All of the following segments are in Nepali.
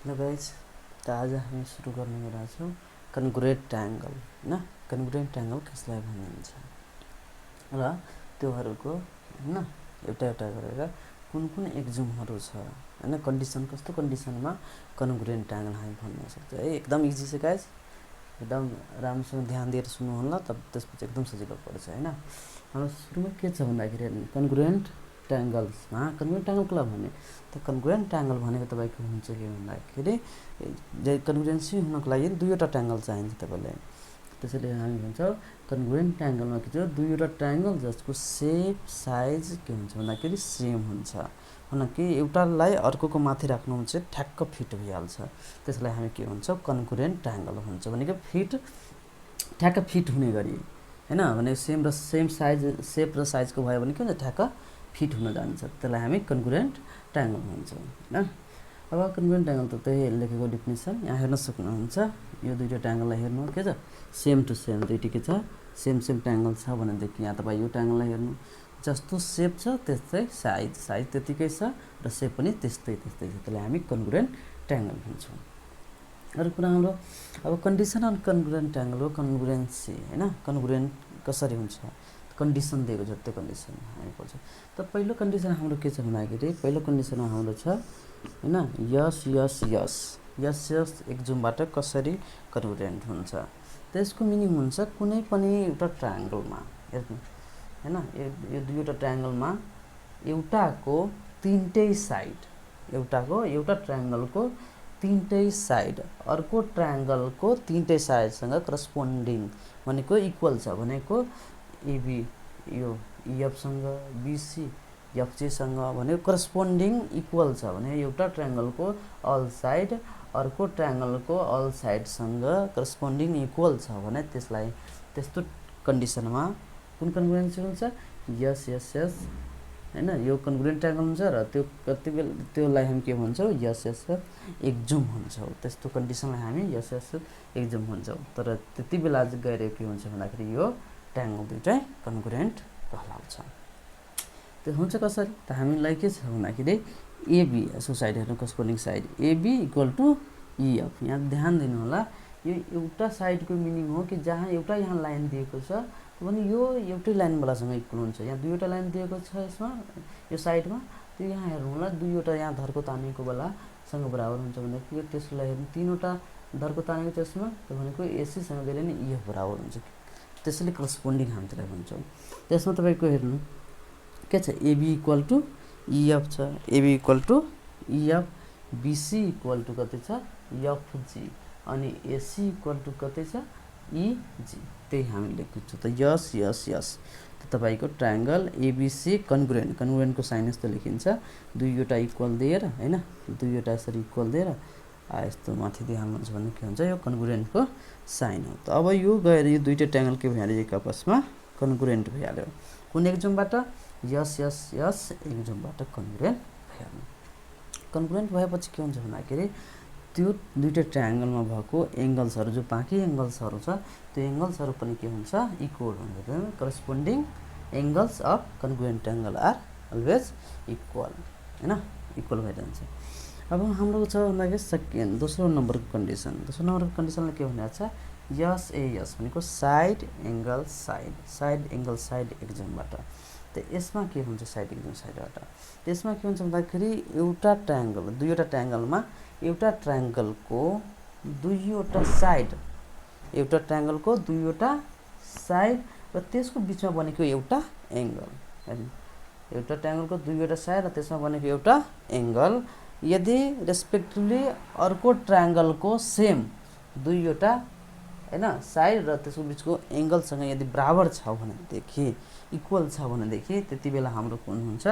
ल गाइस, त आज हामी सुरु गर्ने कुरा छौँ कन्ग्रुएन्ट ट्रायंगल हैन। कन्ग्रुएन्ट ट्रायंगल कसलाई भनिन्छ र त्योहरुको हैन एउटा एउटा गरेर कुन कुन एक्जुमहरु छ हैन, कन्डिसन कस्तो कन्डिसनमा कन्ग्रुएन्ट ट्रायंगल हामी भन्न सक्छ है। एकदम इजी छ गाइस, एकदम राम्रोसँग ध्यान दिएर सुन्नु होला, तब त्यसपछि एकदम सजिलो पर्छ हैन। हाम्रो सुरुमा के छ भन्दाखेरि कन्ग्रुएन्ट ट्रायंगल्समा कन्ग्रुएन्ट ट्रायंगल कसलाई भन्ने त कन्ग्रुएन्ट ट्रायंगल भनेको तपाईको हुन्छ के भन्दाखेरि कन्ग्रुएन्सी हुनको लागि दुईवटा ट्रायंगल चाहिन्छ तपाईलाई। त्यसैले हामी भन्छौँ कन्ग्रुएन्ट ट्रायंगलमा के छ दुईवटा ट्रायंगल जसको शेप साइज के हुन्छ भन्दाखेरि सेम हुन्छ कि एउटालाई अर्कोको माथि राख्नु हुन्छ ठ्याक्क फिट भइहाल्छ। त्यसलाई हामी के भन्छौँ कन्ग्रुएन्ट ट्रायंगल भन्छ भनेको फिट ठ्याक्क फिट हुने गरी हैन। भने सेम साइज शेप र साइजको भयो भने के हुन्छ ठ्याक्क फिट हुन जान्छ, त्यसलाई हामी कन्ग्रुएन्ट ट्रायंगल भन्छौँ हैन। अब कन्ग्रुएन्ट ट्रायंगल त त्यही लेखेको डेफिनेसन यहाँ हेर्न सक्नुहुन्छ। यो दुईटा ट्रायंगललाई हेर्नु के छ सेम टु सेम दुईटी के छ सेम ट्रायंगल छ भनेदेखि यहाँ तपाईँ यो ट्रायंगललाई हेर्नु जस्तो शेप छ त्यस्तै साइज त्यतिकै छ र शेप पनि त्यस्तै छ, त्यसलाई हामी कन्ग्रुएन्ट ट्रायंगल भन्छौँ। अरु कुरा हाम्रो अब कन्डिसन अन कन्ग्रुएन्ट ट्रायंगल हो कन्ग्रुएन्सी हैन। कन्ग्रुएन्ट कसरी हुन्छ कन्डिसन दिएको छ त्यो कन्डिसन हामी पढ्छौँ। त पहिलो कन्डिसन हाम्रो के छ भन्दाखेरि पहिलो कन्डिसनमा हाम्रो छ हैन यस यस यस यस यस एक्जुमबाट कसरी कन्ग्रुएन्ट हुन्छ। त्यसको मिनिङ हुन्छ कुनै पनि एउटा ट्रायंगलमा हेर्नु हैन यो दुईवटा ट्रायंगलमा एउटाको तीनटै साइड एउटा ट्रायंगलको तीनटै साइड अर्को ट्रायंगलको तीनटै साइडसँग करस्पोन्डिङ भनेको इक्वल छ भनेको एबी यो एफ सँग बीसी एफसी सँग भनेको करस्पोन्डिङ इक्वल छ भने एउटा ट्रायंगलको अल साइड अर्को ट्रायंगलको अल साइडसँग करस्पोन्डिङ इक्वल छ भने त्यसलाई त्यस्तो कन्डिसनमा कुन कन्ग्रुएन्सी हुन्छ यस यस यस हैन। यो कन्ग्रुएन्ट ट्रायंगल हुन्छ र त्यो कतिबेला त्योलाई हामी के भन्छौँ यस यस एक्जुम भन्छौँ। त्यस्तो कन्डिसनलाई हामी यस यस एक्जुम भन्छौँ। तर त्यतिबेला गएर के हुन्छ भन्दाखेरि यो ट्रायंगल दुईटै कन्ग्रुएन्ट कहलाउँछ। त्यो हुन्छ कसरी त हामीलाई के छ भन्दाखेरि एबी यसको साइड हेर्नु corresponding side AB equal to EF. यहाँ ध्यान दिनु होला यो एउटा साइडको मिनिङ हो कि जहाँ एउटा यहाँ लाइन दिएको छ भने यो एउटै लाइनवालासँग इक्वल हुन्छ। यहाँ दुईवटा लाइन दिएको छ यसमा यो साइडमा त्यो यहाँ हेर्नु होला दुईवटा यहाँ धर्को तानेको बेलासँग बराबर हुन्छ भनेको त्यसलाई हेर्नु तीनवटा धर्को तानेको त्यसमा त्यो भनेको एसीसँग जहिले नै इएफ बराबर हुन्छ। त्यसैले करस्पोन्डिङ हामी त्यसलाई भन्छौँ। त्यसमा तपाईँको हेर्नु के छ एबी इक्वल टु इएफ छ AB equal to EF BC equal to कति छ एफजी अनि एसी इक्वल टु कति छ इजी। त्यही हामी लेख्छौँ त यस यस यस त तपाईको ट्रायंगल एबीसी कन्ग्रुएन्टको साइन यस्तो लेखिन्छ दुईवटा इक्वल दिएर हैन दुईवटा यसरी इक्वल दिएर यस्तो माथि देखाल्नुहुन्छ भने के हुन्छ यो कन्ग्रुएन्टको साइन हो। त अब यो गएर यो दुईटा ट्रायंगल के भइहाल्यो एक आपसमा कन्ग्रुएन्ट भइहाल्यो। कुन एक्जुमबाट यस यस यस एक्जुमबाट कन्ग्रुएन्ट भइहाल्यो। कन्ग्रुएन्ट भएपछि के हुन्छ भन्दाखेरि त्यो दुईटा ट्रायंगलमा भएको एंगल्सहरु जो बाँकी एंगल्सहरु छ त्यो एंगल्सहरु पनि के हुन्छ इक्वल हुन्छ। Corresponding angles of congruent triangle are always equal हैन इक्वल भइरहन्छ। अब हाम्रो छ भन्दाखेरि सेकेन्ड दोस्रो नम्बरको कन्डिसन कन्डिसनले के भनेको छ यस ए यस भनेको साइड एंगल साइड एक्जुमबाट। त यसमा के हुन्छ साइड एक्जुम साइडबाट त्यसमा के हुन्छ भन्दाखेरि एउटा ट्रायंगल दुईवटा ट्रायंगलमा एउटा ट्रायंगलको दुईवटा साइड र त्यसको बीचमा बनेको एउटा एंगल एउटा ट्रायंगलको दुईवटा साइड र त्यसमा बनेको एउटा एंगल यदि रेस्पेक्टिभली अर्को ट्रायंगलको सेम दुईवटा हैन साइड र त्यसको बीचको एंगलसँग यदि बराबर छ भनेदेखि इक्वल छ भनेदेखि त्यतिबेला हाम्रो कुन हुन्छ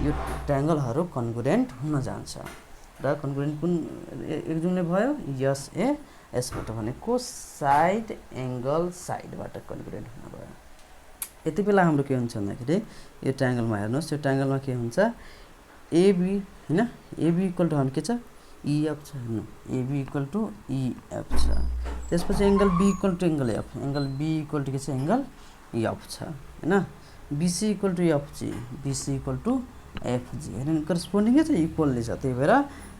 यो ट्रायंगलहरु कन्ग्रुएन्ट हुन जान्छ। र कन्ग्रुएन्ट कुन एक्जुमले भयो यस ए यसबाट भनेको साइड एंगल साइडबाट कन्ग्रुएन्ट हुन गयो। यतिबेला हाम्रो के हुन्छ भन्दाखेरि यो ट्रायंगलमा हेर्नुस् यो ट्रायंगलमा के हुन्छ एबी हैन एबी इक्वल टु के छ इएफ छ हेर्नु एबी इक्वल टु इएफ छ। त्यसपछि angle B equal to angle F B equal to के छ एंगल एफ छ हैन BC equal to FG BC equal to FG हैन करस्पोन्डिङ छ इक्वलली छ। त्यही भएर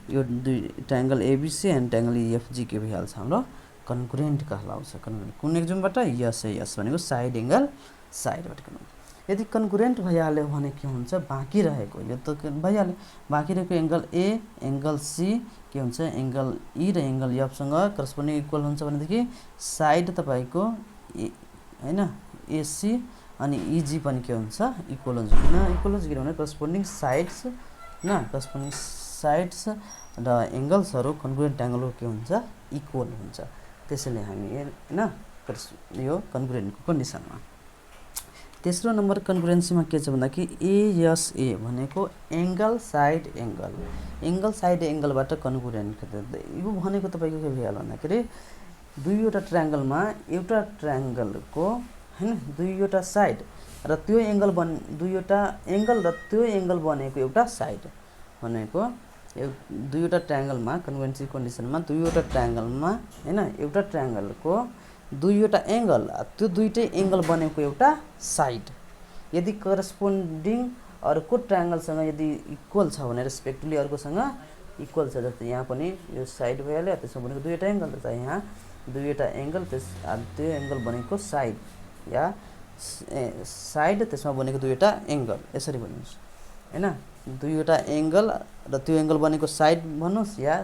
यो दुई triangle ABC and triangle EFG के भइहाल्छ हाम्रो कन्कुरेन्ट कहलाउँछ। कन्कुरेन्ट कुन एक्जामबाट यस भनेको साइड एंगल साइडबाट कन्कुरेन्ट। यदि कन्कुरेन्ट भइहाल्यो भने के हुन्छ बाँकी रहेको यो त भइहाल्यो बाँकी रहेको एंगल ए एंगल सी के हुन्छ एंगल ई र एंगल एफ सँग करस्पोन्डिङ इक्वल हुन्छ भनेदेखि साइड तपाईको हैन एसी अनि ईजी पनि के हुन्छ इक्वल हुन्छ किन इक्वल हुन्छ किनभने करस्पोन्डिङ साइड्स न करस्पोन्डिङ साइड्स र एंगल्सहरु कन्कुरेन्ट ट्रायंगलको के हुन्छ इक्वल हुन्छ। त्यसैले हामी हैन यो कन्कुरेन्टको कन्डिसनमा तेस्रो नम्बर कन्कुरेन्सीमा के छ भन्दा कि एएसए भनेको एंगल साइड एंगलबाट कन्कुरेन्ट यो भनेको तपाईको के भइहाल्यो भन्दाखेरि दुईवटा ट्रायंगलमा एउटा ट्रायंगलको हैन दुईवटा साइड र त्यो एंगल दुईवटा एंगल र त्यो एंगल बनेको एउटा साइड भनेको दुईवटा ट्रायंगलमा कन्कुरेन्सी कन्डिसनमा दुईवटा ट्रायंगलमा हैन एउटा ट्रायंगलको दुईवटा एंगल त्यो दुईटै एंगल बनेको एउटा साइड यदि करस्पोन्डिङ अर्को ट्रायंगलसँग यदि इक्वल छ भने रेस्पेक्टिभली अर्कोसँग इक्वल छ जस्तै यहाँ पनि यो साइड भइहाल्यो त्यसमा बनेको दुईवटा एंगल त यहाँ दुईवटा एंगल त्यो एंगल बनेको साइड या साइड त्यसमा बनेको दुईवटा एंगल यसरी भन्नुस् हैन दुईवटा एंगल र त्यो एंगल बनेको साइड भन्नुस् या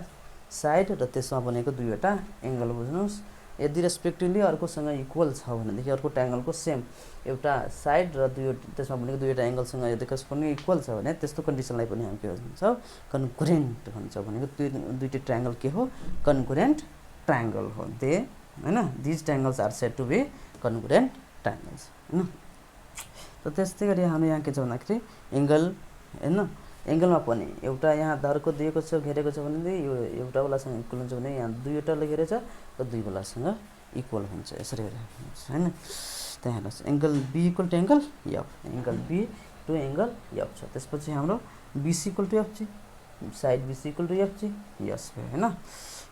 साइड र त्यसमा बनेको दुईवटा एंगल बुझ्नुस्। यदि रेस्पेक्टिभली अर्कोसँग इक्वल छ भनेदेखि अर्को ट्रायंगलको सेम एउटा साइड र त्यसमा बनेको दुईवटा एंगलसँग यदि करस्पोन्डिङ इक्वल छ भने त्यस्तो कन्डिसनलाई पनि हामी के भन्छौं कन्कुरेन्ट भन्छ। भनेको दुईटै ट्रायंगल के हो कन्कुरेन्ट ट्रायंगल हो दे हैन this triangles are said to be concurrent triangles हैन। त त्यस्तै गरी हामी यहाँ के छ भन्दाखेरि एंगल हैन एंगलमा पनि एउटा यहाँ धरको दिएको छ घेरेको छ भने यो एउटा वालासँग इक्वल हुन्छ भने यहाँ दुईवटाले घेरेछ र दुई वालासँग इक्वल हुन्छ यसरी हैन। त्यहाँ हेर्नुस् angle B equal to angle F angle B to angle F छ त्यसपछि हाम्रो BC equal to FG side BC equal to FG यस भयो हैन।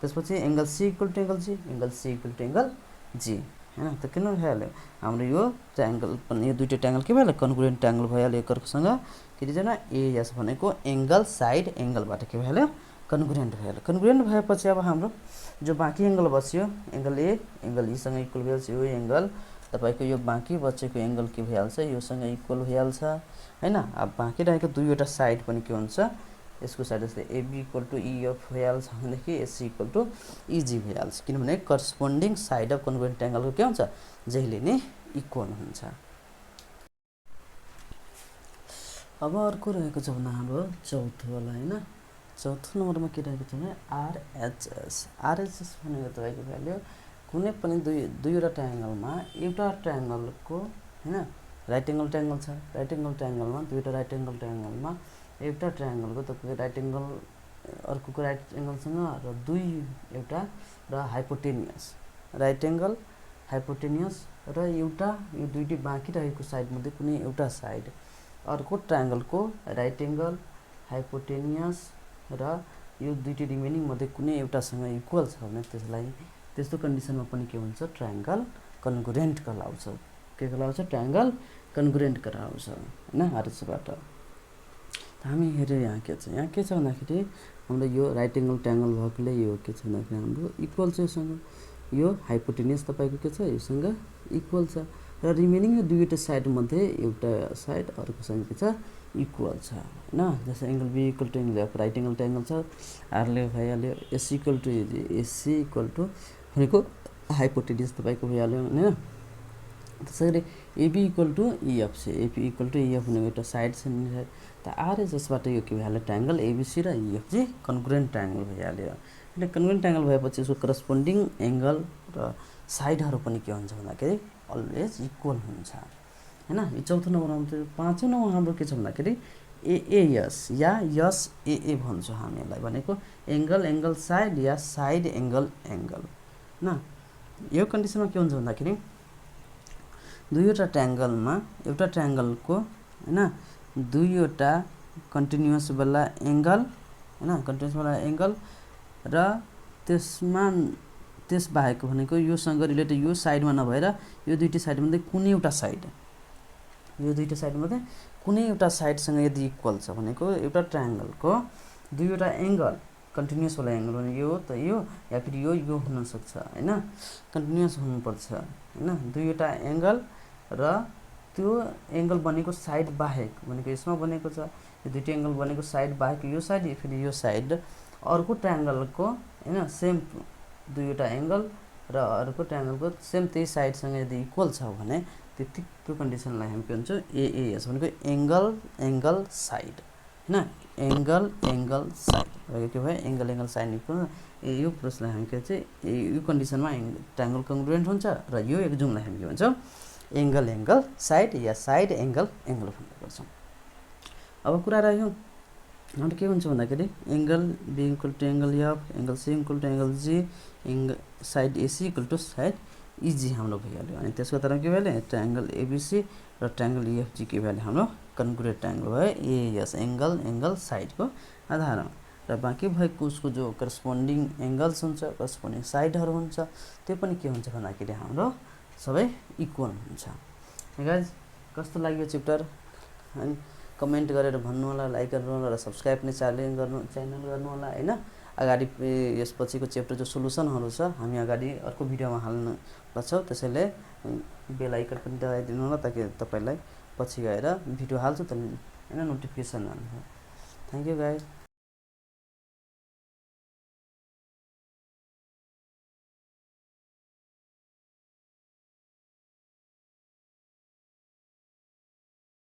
त्यसपछि angle C equal to angle G angle C equal to angle G हैन। त किन भइहाल्यो हाम्रो यो ट्रायंगल पनि यो दुईटै ट्रायंगल के भइहाल्यो कन्कुरेन्ट ट्रायंगल भइहाल्यो एकअर्कोसँग किन एएस भनेको एंगल साइड एंगलबाट के भइहाल्यो कन्कुरेन्ट भइहाल्यो। कन्कुरेन्ट भएपछि अब हाम्रो जो बाँकी एंगल बस्यो एंगल ए एंगल ई सँग इक्वल भइहाल्छ यो एंगल तपाईको यो बाँकी बचेको एंगल के भइहाल्छ योसँग इक्वल भइहाल्छ हैन। अब बाँकी रहेको दुईवटा साइड पनि के हुन्छ यसको साइड जस्तै एबी इक्वल टु ईएफ भइहाल्छ भनेदेखि एसी इक्वल टु ईजी भइहाल्छ किनभने करस्पोन्डिङ साइड अफ कन्कुरेन्ट ट्रायंगलको के हुन्छ जहिले नै इक्वल हुन्छ। अब अर्को रहेको छ भन्दा हाम्रो चौथो वाला हैन चौथो नम्बरमा के रहेको छ भने आरएचएस भनेको तपाईको भ्यालु कुनै पनि दुईवटा ट्रायंगलमा एउटा ट्रायंगलको हैन राइट एंगल ट्रायंगल छ राइट एंगल ट्रायंगलमा दुईवटा राइट एंगल ट्रायंगलमा एउटा ट्रायंगलको तपाईको राइट एंगल अर्कोको राइट एंगलसँग र दुई एउटा र हाइपोटेनियस राइट एंगल हाइपोटेनियस र एउटा यो दुईटै बाँकी रहेको साइड मध्ये कुनै एउटा साइड अर्को ट्रायंगलको राइट एंगल हाइपोटेनियस र यो दुईटै रिमेनिङ मध्ये कुनै एउटासँग इक्वल छ भने त्यसलाई त्यस्तो कन्डिसनमा पनि के हुन्छ ट्रायंगल कन्कुरेन्ट कहलाउँछ। के कहलाउँछ ट्रायंगल कन्कुरेन्ट कहलाउँछ हैन आरएचएसबाट। हामी हेर्यो यहाँ के छ भन्दाखेरि हाम्रो यो राइट एंगल ट्रायंगल भएकोले यो के छ भन्दाखेरि हाम्रो इक्वल छ योसँग यो हाइपोटेनियस तपाईको के छ योसँग इक्वल छ र रिमेनिङ यो दुईवटा साइड मध्ये एउटा साइड अर्कोसँग के छ इक्वल छ हैन। जस्तै angle B equal to angle F right angle triangle छ आरले भइहाल्यो AC equal to AC equal to भनेको हाइपोटेनियस तपाईको भइहाल्यो हैन। त्यसैगरी एबी इक्वल टु ईएफ छ एपी इक्वल टु ईएफ भनेको एउटा साइड छ नि त आरएचएसबाट यो के भइहाल्यो ट्रायंगल एबीसी र ईएफजी कन्कुरेन्ट ट्रायंगल भइहाल्यो। એટલે कन्कुरेन्ट ट्रायंगल भएपछि यसको करस्पोन्डिङ एंगल र साइडहरु पनि के हुन्छ भन्दाखेरि अलवेज इक्वल हुन्छ हैन। यो चौथो नम्बरमा चाहिँ पाँचौं नम्बर हाम्रो के छ भन्दाखेरि एएएस या यस एए भन्छौं हामी यसलाई भनेको एंगल एंगल साइड या साइड एंगल एंगल न। यो कन्डिसनमा के हुन्छ भन्दाखेरि दुईवटा ट्रायंगलमा एउटा ट्रायंगलको हैन दुईवटा कन्टिन्युअस वाला एंगल हैन कन्टिन्युअस वाला एंगल र त्यसमा त्यस बाहेक भनेको यो सँग रिलेटेड यो साइडमा नभएर यो दुईटै साइड मध्ये कुनै एउटा साइड यो दुईटै साइड मध्ये कुनै एउटा साइडसँग यदि इक्वल छ भनेको एउटा ट्रायंगलको दुईवटा एंगल कन्टिन्युअस वाला एंगल भने यो त यो या फिर यो हुन सक्छ हैन कन्टिन्युअस हुनुपर्छ हैन दुईवटा एंगल र त्यो एंगल बनेको साइड बाहेक भनेको यसमा बनेको छ यो दुईटा एंगल बनेको साइड बाहेक यो साइड या फिर यो साइड अर्को ट्रायंगलको हैन सेम दुईवटा एंगल र अर्को ट्रायंगलको सेम त्यही साइडसँग यदि इक्वल छ भने त्यो कन्डिसनलाई हामी के भन्छौँ एएएस भनेको एंगल साइड हैन एंगल साइड के भयो एंगल साइड इक्वल यो प्रोसेसलाई हामी के भन्छ यो कन्डिसनमा ट्रायंगल कन्ग्रुएन्ट हुन्छ र यो एक्जुमलाई हामी के भन्छौँ एंगल साइड या साइड एंगल भन्ने गर्छौँ। अब कुरा रह्यो हाम्रो के हुन्छ भन्दाखेरि angle B equal to angle F angle C equal to angle G side AC equal to side EG हाम्रो भइहाल्यो अनि त्यसको तरफ के भइहाल्यो ट्रायंगल एबीसी र ट्रायंगल ईएफजी के भइहाल्यो हाम्रो कन्ग्रुएन्ट ट्रायंगल भयो एएस एंगल साइडको आधारमा र बाँकी भएको उसको जो करस्पोन्डिङ एंगल्स हुन्छ करस्पोन्डिङ साइडहरु हुन्छ त्यो पनि के हुन्छ भन्दाखेरि हाम्रो सबै इक्वल हुन्छ। गाइज कस्तो लाग्यो च्याप्टर अनि कमेन्ट गरेर भन्नु होला लाइक गर्नु होला र सब्स्क्राइब नै च्यानल गर्नु होला हैन अगाडि यसपछिको च्याप्टर जो सोलुसनहरु छ हामी अगाडि अर्को भिडियोमा हाल्न पर्छौं त्यसैले बेल आइकन पनि दबाइदिनु होला ताकि तपाईलाई पछि गएर भिडियो हाल्छु त हैन नोटिफिकेसन आउँछ। Thank you guys.